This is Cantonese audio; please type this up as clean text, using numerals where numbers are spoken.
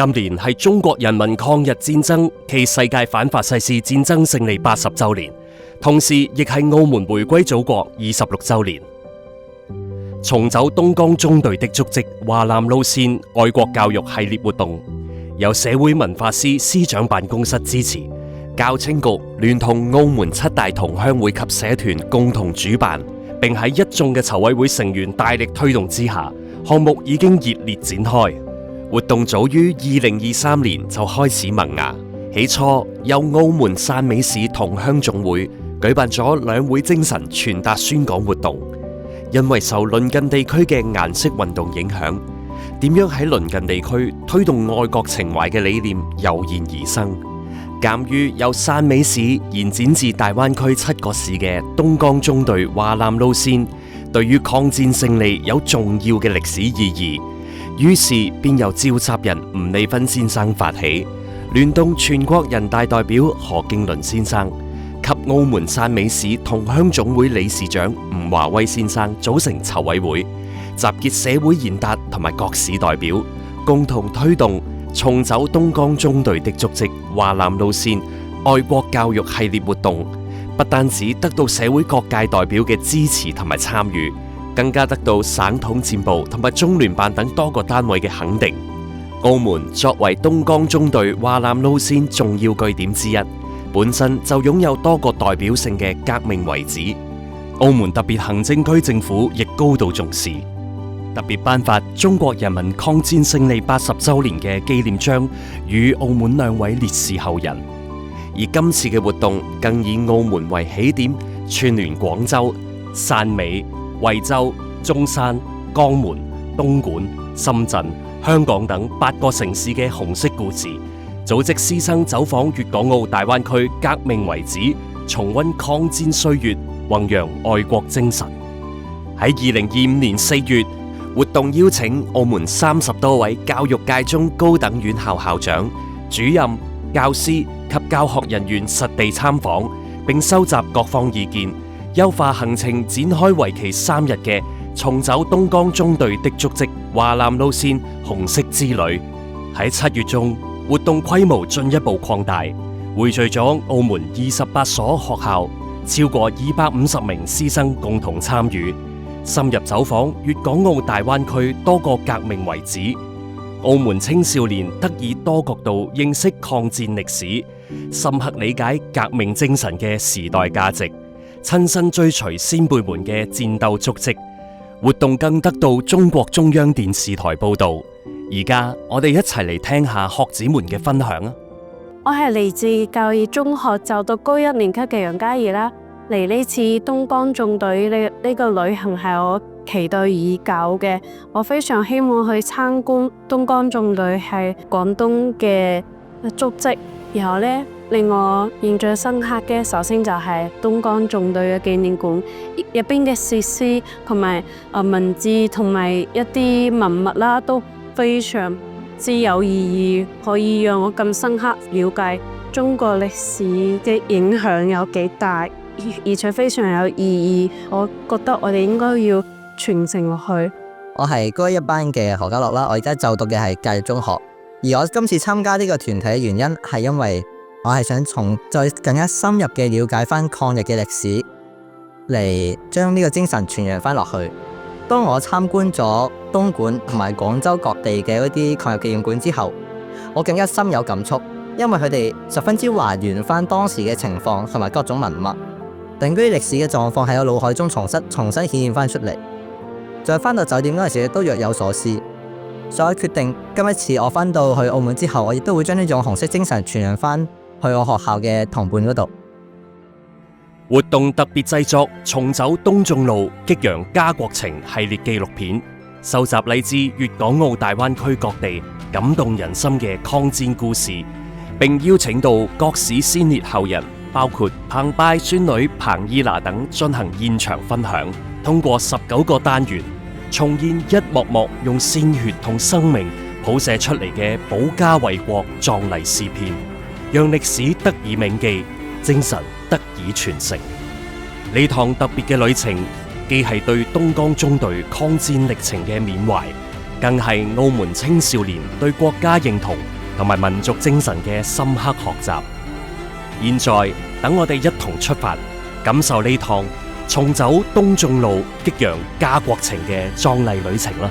今年係中國人民抗日戰爭暨世界反法西斯戰爭勝利80週年，同時亦係澳門回歸祖國26週年。重走東江中隊的足跡，華南路線愛國教育系列活動，由社會文化司司長辦公室支持，教青局聯同澳門7大同鄉會及社團共同主辦，並喺一眾嘅籌委會成員大力推動之下，項目已經熱烈展開。活動早於2023年就開始萌芽，起初由澳門汕尾市同鄉總會舉辦咗兩會精神傳達宣講活動。因為受鄰近地區嘅顏色運動影響，點樣喺鄰近地區推動愛國情懷嘅理念油然而生。鑒於由汕尾市延展至大灣區7個市嘅東江中隊華南路線，對於抗戰勝利有重要嘅歷史意義。於是便由召集人吳利芬先生發起，聯動全國人大代表何敬倫先生及澳門汕尾市同鄉總會理事長吳華威先生組成籌委會，集結社會賢達同埋各市代表，共同推動重走東江中隊的足跡華南路線愛國教育系列活動，不單止得到社會各界代表嘅支持同埋參與，更加得到省統戰部同埋中聯辦等多個單位嘅肯定。澳門作為東江中隊華南路線重要據點之一，本身就擁有多個代表性嘅革命遺址。澳門特別行政區政府亦高度重視，特別頒發中國人民抗戰勝利80週年嘅紀念章予澳門兩位烈士後人。而今次嘅活動更以澳門為起點，串聯廣州、汕尾、惠州、中山、江門、東莞、深圳、香港等8個城市嘅紅色故事，組織師生走訪粵港澳大灣區革命遺址，重溫抗戰歲月，弘揚愛國精神。喺2025年4月，活動邀請澳門30多位教育界中高等院校校長、主任、教師及教學人員實地參訪，並收集各方意見，優化行程，展開為期3日嘅重走東江中隊的足跡華南路線紅色之旅。喺7月中，活動規模進一步擴大，匯聚咗澳門28所學校，超過250名師生共同參與，深入走訪粵港澳大灣區多個革命遺址。澳門青少年得以多角度認識抗戰歷史，深刻理解革命精神嘅時代價值，親身追隨先輩們嘅戰鬥足跡。活動更得到中國中央電視台報道。而家我哋一齊嚟聽下學子們嘅分享啊！我係嚟自教義中學就讀高1年級嘅楊嘉怡啦。嚟呢次東江縱隊呢個旅行係我期待已久嘅，我非常希望去參觀東江縱隊係廣東嘅足跡。然後呢，令我印象深刻嘅首先就係東江縱隊嘅紀念館入邊嘅設施同埋文字同埋一啲文物啦，都非常之有意義，可以讓我更深刻了解中國歷史嘅影響有幾大，而且非常有意義。我覺得我哋應該要傳承落去。我係高一班嘅何家樂啦，我而家就讀嘅係教育中學。而我今次參加呢個團體嘅原因係因為我係想再更加深入嘅了解翻抗日嘅歷史，嚟將呢個精神傳揚翻落去。當我參觀咗東莞同埋廣州各地嘅一啲抗日紀念館之後，我更加深有感觸，因為佢哋十分之還原翻當時嘅情況同埋各種文物，令嗰啲歷史嘅狀況喺我腦海中重新顯現翻出嚟。再翻到酒店嗰陣時都若有所思，所以我決定今一次我翻到去澳門之後，我亦都會將呢種紅色精神傳揚翻去我學校嘅同伴嗰度。活動特別製作重走東縱路激揚家國情系列紀錄片，收集嚟自粵港澳大灣區各地感動人心嘅抗戰故事，並邀請到各市先烈後人，包括澎湃孫女彭伊娜等進行現場分享。通過19個單元，重現一幕幕用鮮血同生命譜寫出嚟嘅保家衛國壯麗詩篇，讓歷史得以銘記，精神得以傳承。呢趟特別嘅旅程，既係對東江中隊抗戰歷程嘅緬懷，更係澳門青少年對國家認同同埋民族精神嘅深刻學習。現在等我哋一同出發，感受呢趟重走東眾路、激揚家國情嘅壯麗旅程啦！